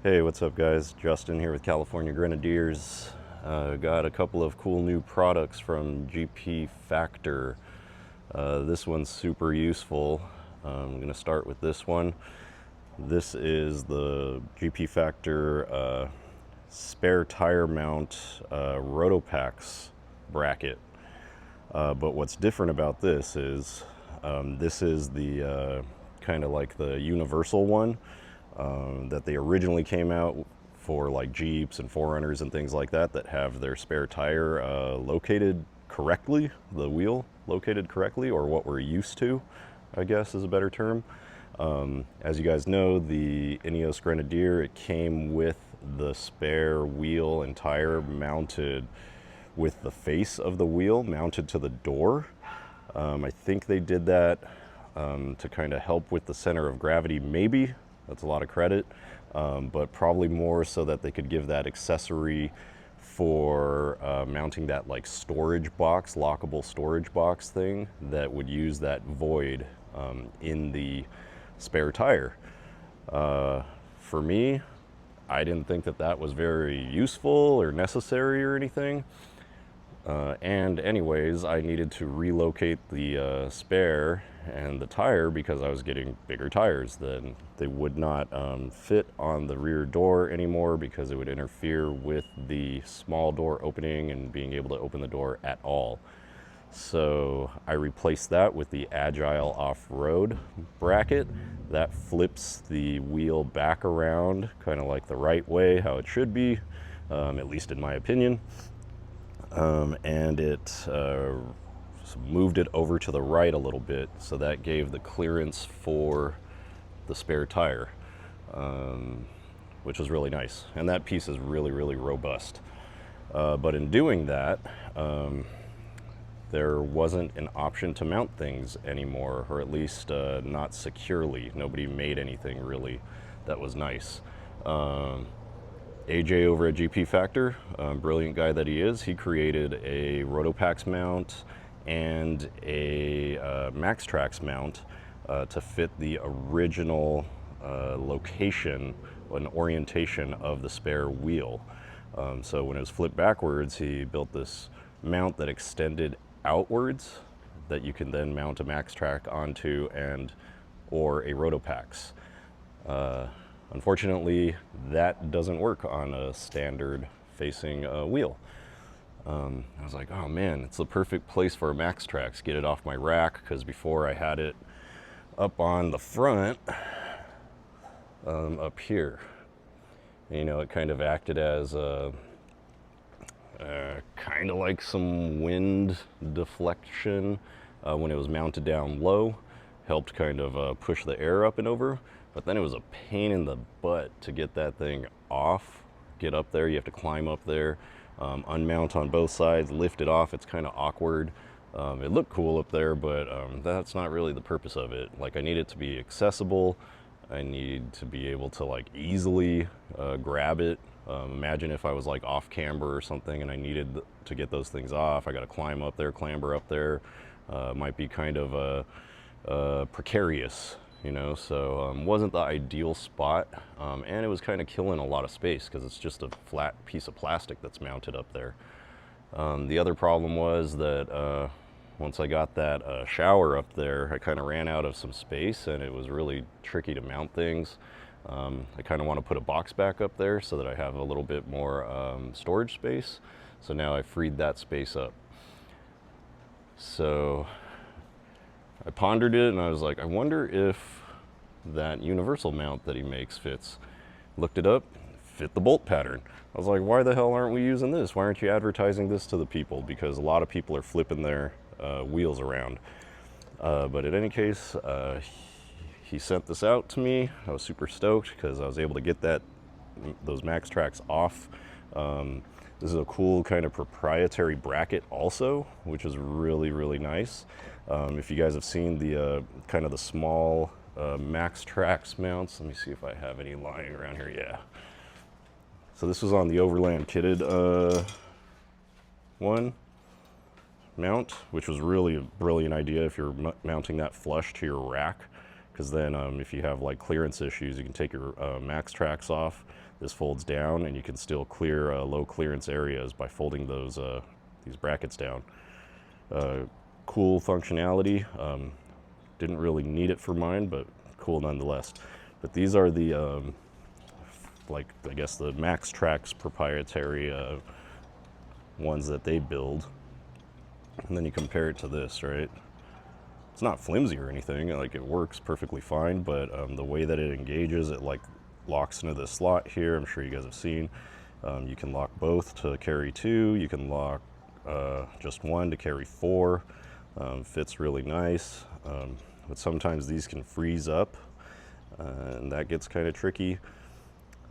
Hey, what's up guys? Justin here with California Grenadiers. Got a couple of cool new products from GPFactor. This one's super useful. I'm going to start with this one. This is the GPFactor spare tire mount Rotopax bracket. But what's different about this is the kind of like the universal one that they originally came out for, like Jeeps and 4Runners and things like that have their spare tire located correctly, the wheel located correctly, or what we're used to, I guess is a better term. As you guys know, the Ineos Grenadier, it came with the spare wheel and tire mounted with the face of the wheel mounted to the door. I think they did that to kind of help with the center of gravity, maybe. That's a lot of credit, but probably more so that they could give that accessory for mounting that like storage box, lockable storage box thing that would use that void in the spare tire. For me, I didn't think that was very useful or necessary or anything. And anyways, I needed to relocate the spare and the tire because I was getting bigger tires. Then they would not fit on the rear door anymore because it would interfere with the small door opening and being able to open the door at all. So I replaced that with the Agile Off-Road bracket. That flips the wheel back around kind of like the right way, how it should be, at least in my opinion. And it moved it over to the right a little bit, so that gave the clearance for the spare tire, which was really nice. And that piece is really, really robust. But in doing that, there wasn't an option to mount things anymore, or at least not securely. Nobody made anything really that was nice. AJ over at GPFactor, brilliant guy that he is, he created a Rotopax mount and a Maxtrax mount to fit the original location and orientation of the spare wheel. So when it was flipped backwards, he built this mount that extended outwards that you can then mount a Maxtrax onto or a Rotopax. Unfortunately, that doesn't work on a standard facing wheel. I was like, oh man, it's the perfect place for a Maxtrax. Get it off my rack, because before I had it up on the front, up here. You know, it kind of acted as kind of like some wind deflection when it was mounted down low. Helped kind of push the air up and over. But then it was a pain in the butt to get that thing off, get up there. You have to climb up there, unmount on both sides, lift it off. It's kind of awkward. It looked cool up there, but that's not really the purpose of it. Like, I need it to be accessible. I need to be able to like easily grab it. Imagine if I was like off camber or something and I needed to get those things off. I got to climb up there, clamber up there. Might be kind of precarious. You know, so wasn't the ideal spot, and it was kind of killing a lot of space because it's just a flat piece of plastic that's mounted up there. The other problem was that once I got that shower up there, I kind of ran out of some space, and it was really tricky to mount things. I kind of want to put a box back up there so that I have a little bit more storage space. So now I freed that space up. So I pondered it and I was like, I wonder if that universal mount that he makes fits. Looked it up, fit the bolt pattern. I was like, why the hell aren't we using this? Why aren't you advertising this to the people? Because a lot of people are flipping their wheels around. But in any case, he sent this out to me. I was super stoked because I was able to get those Maxtrax off. This is a cool kind of proprietary bracket also, which is really, really nice. If you guys have seen the kind of the small Maxtrax mounts, let me see if I have any lying around here. Yeah. So this was on the Overland kitted one mount, which was really a brilliant idea if you're mounting that flush to your rack, because then if you have like clearance issues, you can take your Maxtrax off. This folds down, and you can still clear low clearance areas by folding those these brackets down. Cool functionality. Didn't really need it for mine, but cool nonetheless. But these are the like, I guess the Maxtrax proprietary ones that they build. And then you compare it to this, right? It's not flimsy or anything, like it works perfectly fine, but the way that it engages, it like locks into this slot here. I'm sure you guys have seen. You can lock both to carry 2. You can lock just 1 to carry 4. Fits really nice, but sometimes these can freeze up, and that gets kind of tricky.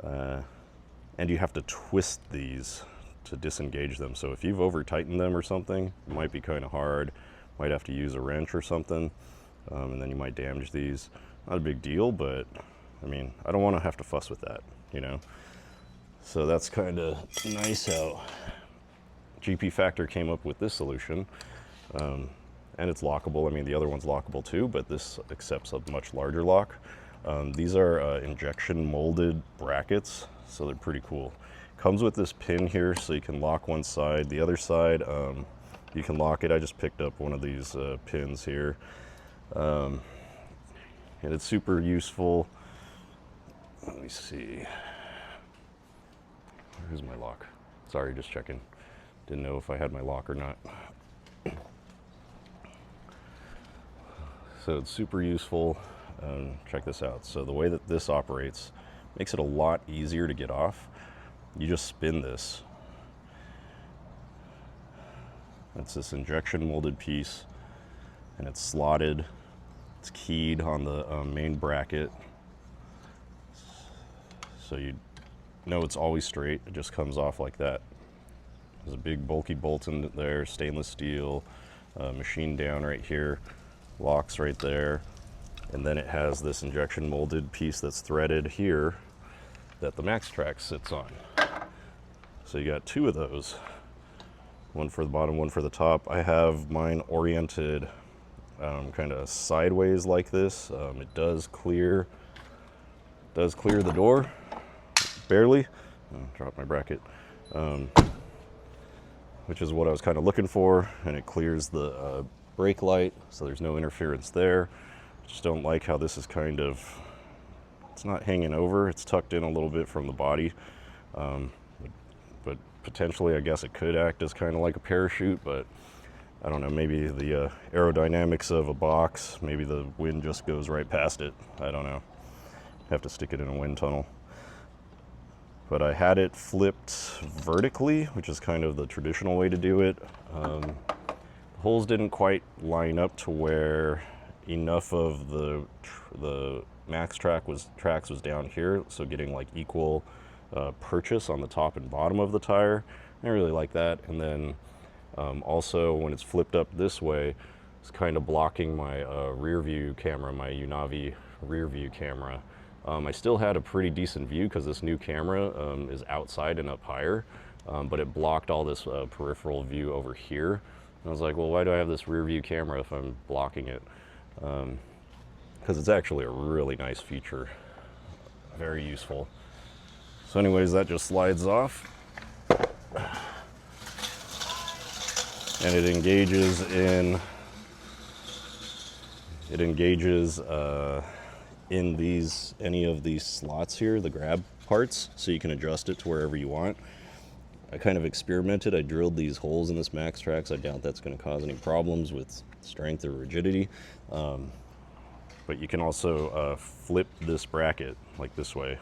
And you have to twist these to disengage them. So if you've over tightened them or something, it might be kind of hard. Might have to use a wrench or something, and then you might damage these. Not a big deal, but I mean, I don't want to have to fuss with that, you know? So that's kind of nice how GPFactor came up with this solution. And it's lockable. I mean, the other one's lockable too, but this accepts a much larger lock. These are injection molded brackets, so they're pretty cool. Comes with this pin here, so you can lock one side. The other side, you can lock it. I just picked up one of these pins here. And it's super useful. Let me see. Where's my lock? Sorry, just checking. Didn't know if I had my lock or not. So it's super useful. Check this out. So the way that this operates makes it a lot easier to get off. You just spin this. It's this injection molded piece, and it's slotted. It's keyed on the main bracket, so you know it's always straight. It just comes off like that. There's a big bulky bolt in there, stainless steel, machined down right here, locks right there, and then it has this injection molded piece that's threaded here that the Maxtrax sits on. So you got 2 of those. One for the bottom, one for the top. I have mine oriented kind of sideways like this. It does clear the door, barely. Dropped my bracket, which is what I was kind of looking for, and it clears the brake light, so there's no interference there. Just don't like how this is kind of, it's not hanging over, it's tucked in a little bit from the body. But potentially, I guess it could act as kind of like a parachute, but I don't know, maybe the aerodynamics of a box, maybe the wind just goes right past it. I don't know. Have to stick it in a wind tunnel. But I had it flipped vertically, which is kind of the traditional way to do it. The holes didn't quite line up to where enough of the Maxtrax was down here, so getting like equal purchase on the top and bottom of the tire. I really like that. And then also when it's flipped up this way, it's kind of blocking my rear view camera, my Unavi rear view camera. I still had a pretty decent view because this new camera is outside and up higher, but it blocked all this peripheral view over here. And I was like, well, why do I have this rear view camera if I'm blocking it? Because it's actually a really nice feature, very useful. So anyways, that just slides off, and it engages in any of these slots here, the grab parts, so you can adjust it to wherever you want. I kind of experimented. I drilled these holes in this Maxtrax. I doubt that's going to cause any problems with strength or rigidity. But you can also flip this bracket like this way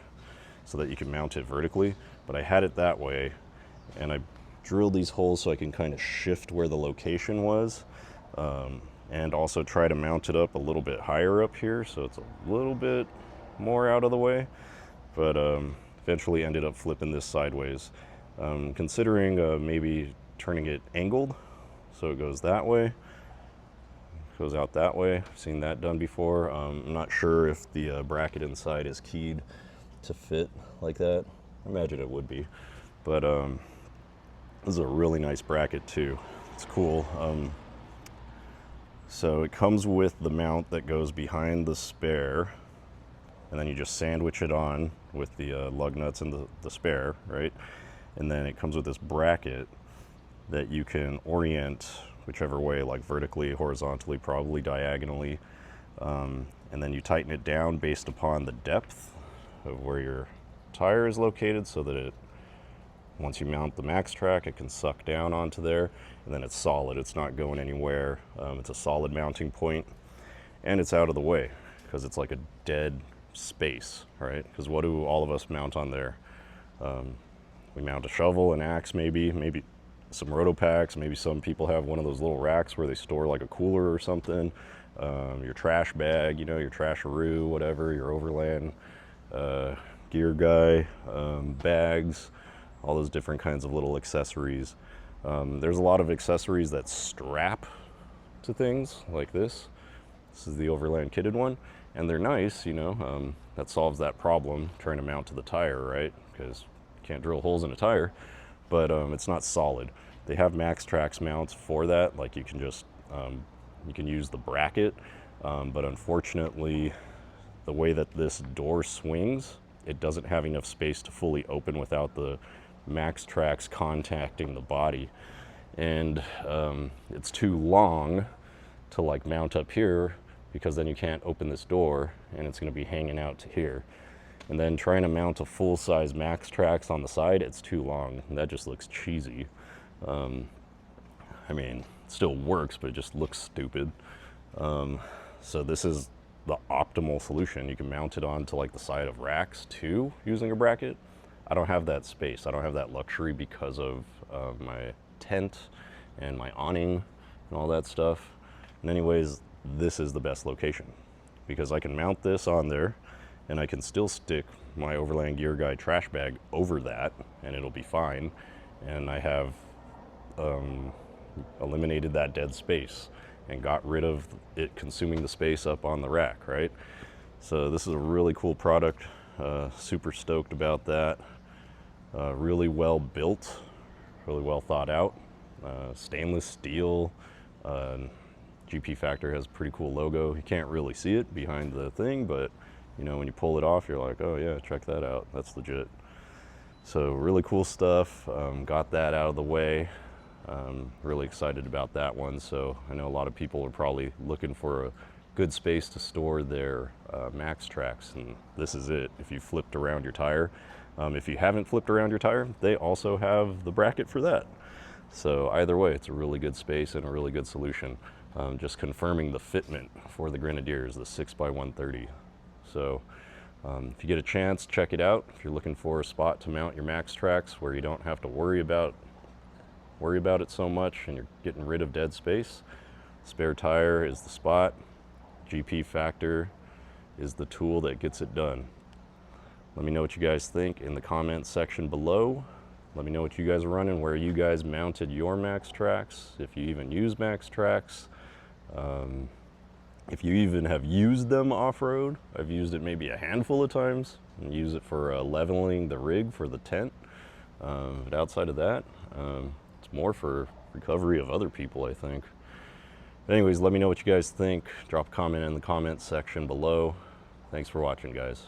so that you can mount it vertically. But I had it that way, and I drilled these holes so I can kind of shift where the location was, and also try to mount it up a little bit higher up here so it's a little bit more out of the way. But eventually ended up flipping this sideways. Considering maybe turning it angled so it goes that way, goes out that way. I've seen that done before. I'm not sure if the bracket inside is keyed to fit like that. I imagine it would be, but this is a really nice bracket too. It's cool. So it comes with the mount that goes behind the spare, and then you just sandwich it on with the lug nuts and the spare, right? And then it comes with this bracket that you can orient whichever way, like vertically, horizontally, probably diagonally. And then you tighten it down based upon the depth of where your tire is located, so that once you mount the Maxtrax, it can suck down onto there, and then it's solid. It's not going anywhere. It's a solid mounting point, and it's out of the way because it's like a dead space, right? Because what do all of us mount on there? We mount a shovel, an axe, maybe some rotopacks. Maybe some people have one of those little racks where they store like a cooler or something. Your trash bag, your trasharoo, whatever, your overland gear guy, bags, all those different kinds of little accessories. There's a lot of accessories that strap to things like this. This is the overland kitted one, and they're nice, that solves that problem, trying to mount to the tire, right? Because you can't drill holes in a tire, but it's not solid. They have Maxtrax mounts for that, like you can just, you can use the bracket, but unfortunately, the way that this door swings, it doesn't have enough space to fully open without the Maxtrax contacting the body. And it's too long to like mount up here, because then you can't open this door and it's going to be hanging out to here. And then trying to mount a full-size Maxtrax on the side, it's too long. That just looks cheesy. I mean, it still works, but it just looks stupid. So this is the optimal solution. You can mount it onto like the side of racks too, using a bracket. I don't have that space. I don't have that luxury because of my tent and my awning and all that stuff. And anyways, this is the best location because I can mount this on there and I can still stick my Overland Gear Guy trash bag over that and it'll be fine. And I have eliminated that dead space and got rid of it consuming the space up on the rack, right? So this is a really cool product. Super stoked about that. Really well built, really well thought out. Stainless steel. GPFactor has a pretty cool logo. You can't really see it behind the thing, but when you pull it off, you're like, oh yeah, check that out. That's legit. So really cool stuff. Got that out of the way. Really excited about that one. So I know a lot of people are probably looking for a good space to store their Maxtrax, and this is it. If you flipped around your tire, if you haven't flipped around your tire, they also have the bracket for that. So either way, it's a really good space and a really good solution. Just confirming the fitment for the Grenadiers, the 6x130. So if you get a chance, check it out. If you're looking for a spot to mount your Maxtrax where you don't have to worry about it so much and you're getting rid of dead space, spare tire is the spot. GPFactor is the tool that gets it done. Let me know what you guys think in the comments section below. Let me know what you guys are running, where you guys mounted your Maxtrax, if you even use Maxtrax, if you even have used them off-road. I've used it maybe a handful of times and use it for leveling the rig for the tent. But outside of that, it's more for recovery of other people, I think. But anyways, let me know what you guys think. Drop a comment in the comments section below. Thanks for watching, guys.